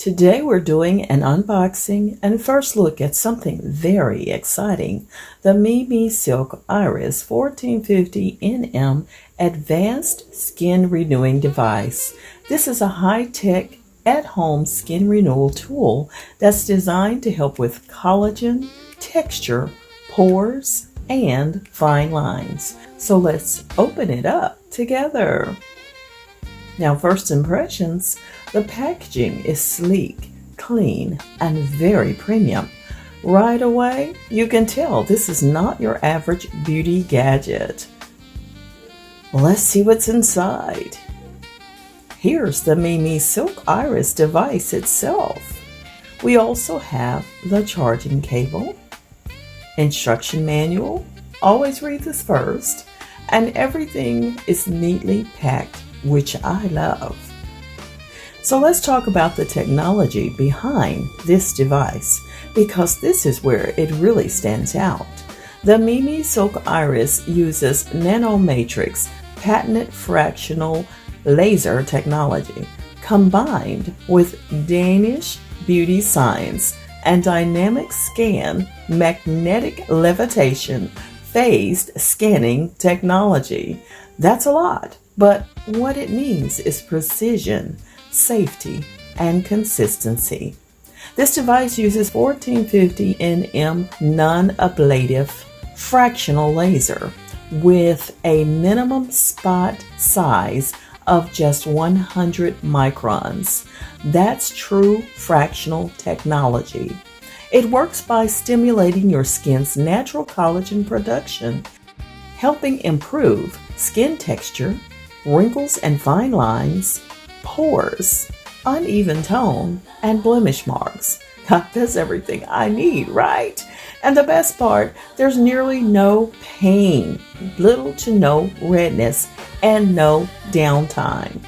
Today we're doing an unboxing and first look at something very exciting, the MimiSilk Iris 1450 NM Advanced Skin Renewing Device. This is a high-tech at-home skin renewal tool that's designed to help with collagen, texture, pores, and fine lines. So let's open it up together. Now, first impressions, the packaging is sleek, clean, and very premium. Right away, you can tell this is not your average beauty gadget. Let's see what's inside. Here's the MimiSilk Iris device itself. We also have the charging cable, instruction manual, always read this first, and everything is neatly packed, which I love. So let's talk about the technology behind this device, because this is where it really stands out. The MimiSilk Iris uses nanomatrix patented fractional laser technology combined with Danish beauty science and dynamic scan magnetic levitation phased scanning technology. That's a lot, but what it means is precision, safety, and consistency. This device uses 1450 nm non-ablative fractional laser with a minimum spot size of just 100 microns. That's true fractional technology. It works by stimulating your skin's natural collagen production, helping improve skin texture, wrinkles and fine lines, pores, uneven tone, and blemish marks. That's everything I need, right? And the best part, there's nearly no pain, little to no redness, and no downtime.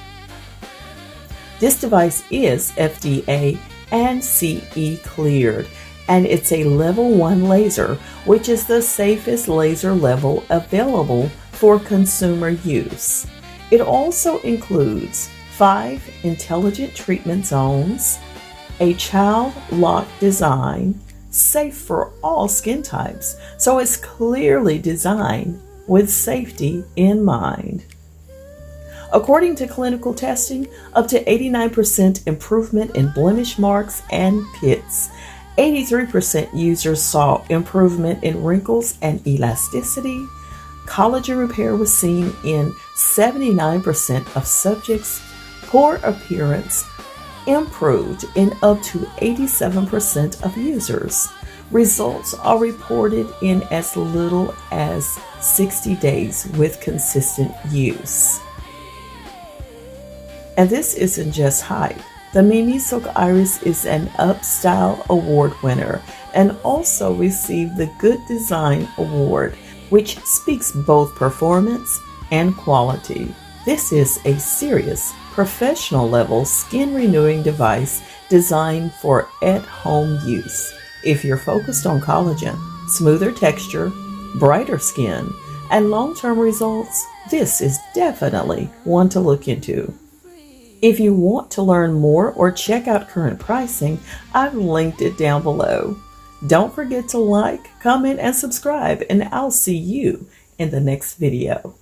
This device is FDA and CE cleared, and it's a level 1 laser, which is the safest laser level available for consumer use. It also includes 5 intelligent treatment zones, a child lock design, safe for all skin types, so it's clearly designed with safety in mind. According to clinical testing, up to 89% improvement in blemish marks and pits. 83% users saw improvement in wrinkles and elasticity. Collagen repair was seen in 79% of subjects. Pore appearance improved in up to 87% of users. Results are reported in as little as 60 days with consistent use. And this isn't just hype. The MimiSilk Iris is an Upstyle Award winner and also received the Good Design Award, which speaks both performance and quality. This is a serious, professional level skin renewing device designed for at-home use. If you're focused on collagen, smoother texture, brighter skin, and long-term results, this is definitely one to look into. If you want to learn more or check out current pricing, I've linked it down below. Don't forget to like, comment, and subscribe, and I'll see you in the next video.